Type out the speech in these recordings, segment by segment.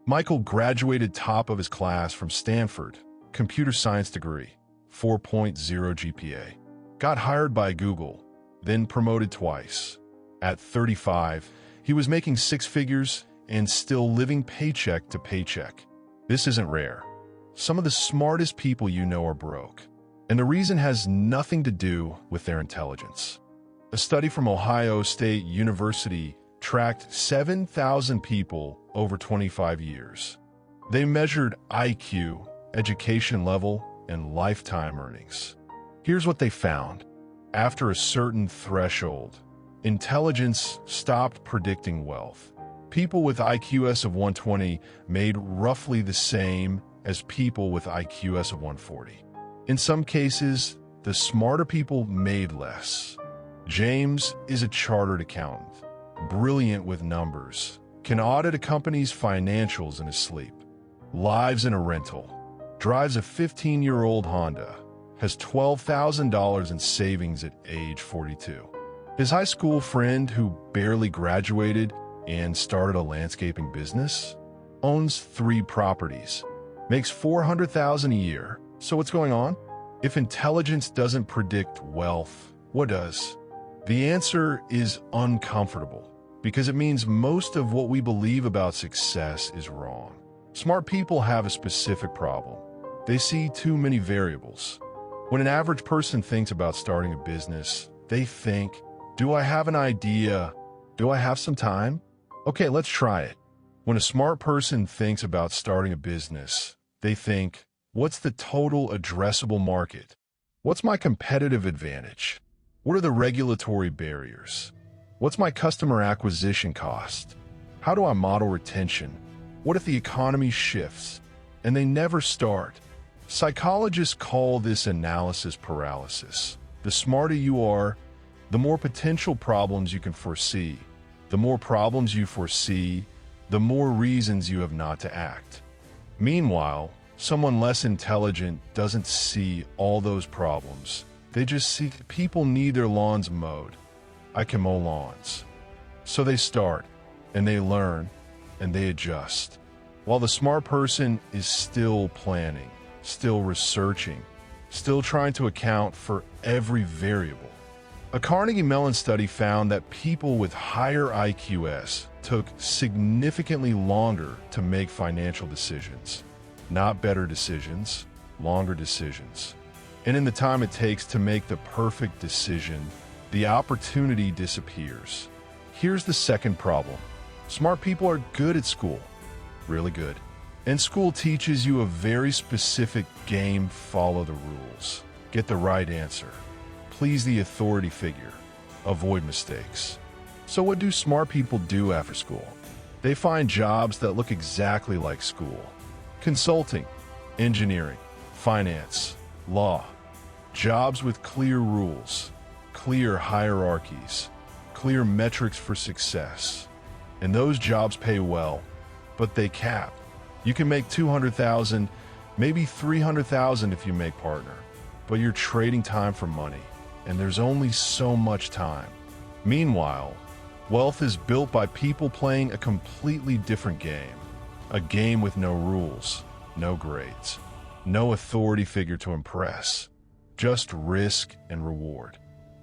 Michael graduated top of his class from Stanford, computer science degree, 4.0 GPA. Got hired by Google, then promoted twice. At 35, he was making six figures and still living paycheck to paycheck. This isn't rare. Some of the smartest people you know are broke, and the reason has nothing to do with their intelligence. A study from Ohio State University tracked 7,000 people over 25 years. They measured IQ, education level, and lifetime earnings. Here's what they found. After a certain threshold, intelligence stopped predicting wealth. People with IQs of 120 made roughly the same as people with IQs of 140. In some cases, the smarter people made less. James is a chartered accountant, brilliant with numbers, can audit a company's financials in his sleep, lives in a rental, drives a 15-year-old Honda, has $12,000 in savings at age 42. His high school friend who barely graduated and started a landscaping business owns 3 properties, makes $400,000 a year. So what's going on? If intelligence doesn't predict wealth, what does? The answer is uncomfortable, because it means most of what we believe about success is wrong. Smart people have a specific problem. They see too many variables. When an average person thinks about starting a business, they think, do I have an idea? Do I have some time? Okay, let's try it. When a smart person thinks about starting a business, they think, what's the total addressable market? What's my competitive advantage? What are the regulatory barriers? What's my customer acquisition cost? How do I model retention? What if the economy shifts? And they never start. Psychologists call this analysis paralysis. The smarter you are, the more potential problems you can foresee. The more problems you foresee, the more reasons you have not to act. Meanwhile, someone less intelligent doesn't see all those problems. They just see people need their lawns mowed. I can mow lawns. So they start, and they learn, and they adjust. While the smart person is still planning, still researching, still trying to account for every variable. A Carnegie Mellon study found that people with higher IQs took significantly longer to make financial decisions. Not better decisions, longer decisions. And in the time it takes to make the perfect decision, the opportunity disappears. Here's the second problem. Smart people are good at school, really good. And school teaches you a very specific game: follow the rules, get the right answer, please the authority figure, avoid mistakes. So what do smart people do after school? They find jobs that look exactly like school. Consulting, engineering, finance, law. Jobs with clear rules, clear hierarchies, clear metrics for success. And those jobs pay well, but they cap. You can make $200,000, maybe $300,000 if you make partner, but you're trading time for money, and there's only so much time. Meanwhile, wealth is built by people playing a completely different game. A game with no rules, no grades, no authority figure to impress, just risk and reward.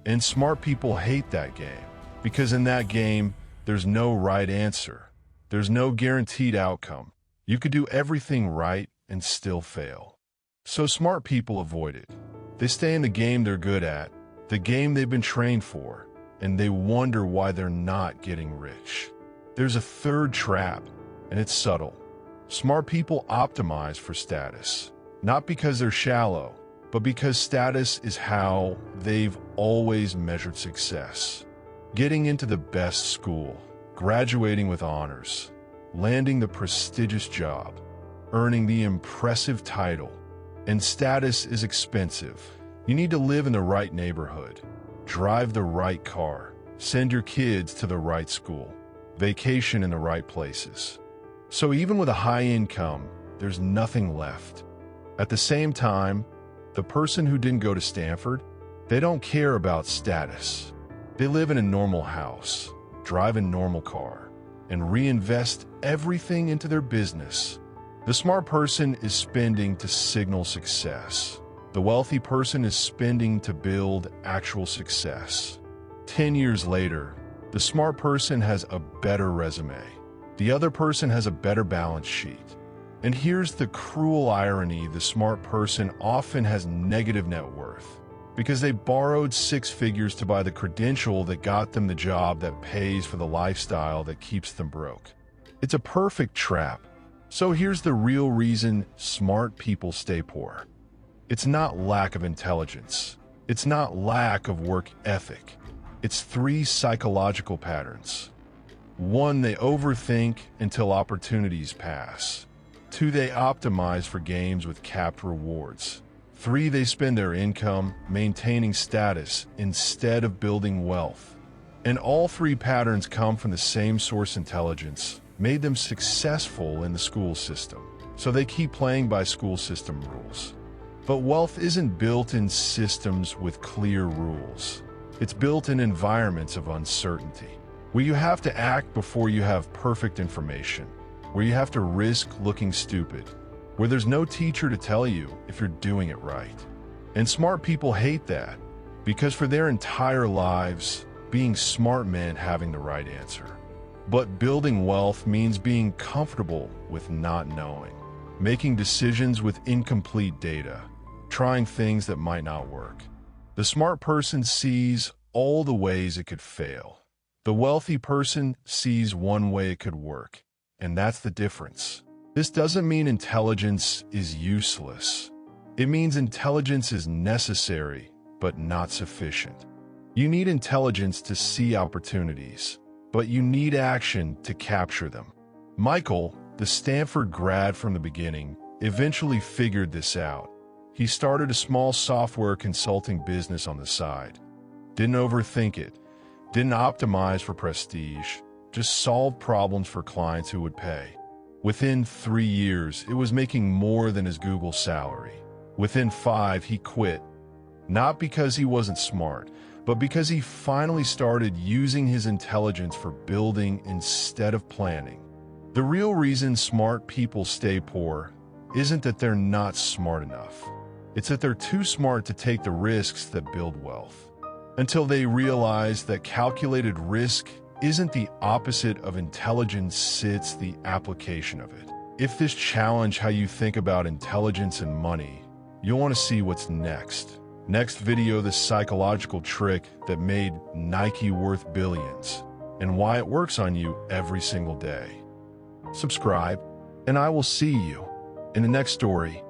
And smart people hate that game, because in that game, there's no right answer. There's no guaranteed outcome. You could do everything right and still fail. So smart people avoid it. They stay in the game they're good at, the game they've been trained for, and they wonder why they're not getting rich. There's a third trap, and it's subtle. Smart people optimize for status, not because they're shallow, but because status is how they've always measured success. Getting into the best school, graduating with honors, landing the prestigious job, earning the impressive title. And status is expensive. You need to live in the right neighborhood, drive the right car, send your kids to the right school, vacation in the right places. So even with a high income, there's nothing left. At the same time, the person who didn't go to Stanford, they don't care about status. They live in a normal house, drive a normal car, and reinvest everything into their business. The smart person is spending to signal success. The wealthy person is spending to build actual success. 10 years later, the smart person has a better resume. The other person has a better balance sheet. And here's the cruel irony: the smart person often has negative net worth because they borrowed 6 figures to buy the credential that got them the job that pays for the lifestyle that keeps them broke. It's a perfect trap. So here's the real reason smart people stay poor. It's not lack of intelligence. It's not lack of work ethic. It's 3 psychological patterns. 1, they overthink until opportunities pass. 2, they optimize for games with capped rewards. 3, they spend their income maintaining status instead of building wealth. And all 3 patterns come from the same source: intelligence made them successful in the school system, so they keep playing by school system rules. But wealth isn't built in systems with clear rules. It's built in environments of uncertainty, where you have to act before you have perfect information, where you have to risk looking stupid, where there's no teacher to tell you if you're doing it right. And smart people hate that, because for their entire lives, being smart meant having the right answer. But building wealth means being comfortable with not knowing, making decisions with incomplete data, trying things that might not work. The smart person sees all the ways it could fail. The wealthy person sees one way it could work, and that's the difference. This doesn't mean intelligence is useless. It means intelligence is necessary, but not sufficient. You need intelligence to see opportunities, but you need action to capture them. Michael, the Stanford grad from the beginning, eventually figured this out. He started a small software consulting business on the side. Didn't overthink it, didn't optimize for prestige, just solved problems for clients who would pay. Within 3 years, it was making more than his Google salary. Within 5, he quit. Not because he wasn't smart, but because he finally started using his intelligence for building instead of planning. The real reason smart people stay poor isn't that they're not smart enough. It's that they're too smart to take the risks that build wealth. Until they realize that calculated risk isn't the opposite of intelligence, it's the application of it. If this challenged how you think about intelligence and money, you'll want to see what's next. Next video, the psychological trick that made Nike worth billions and why it works on you every single day. Subscribe, and I will see you in the next story.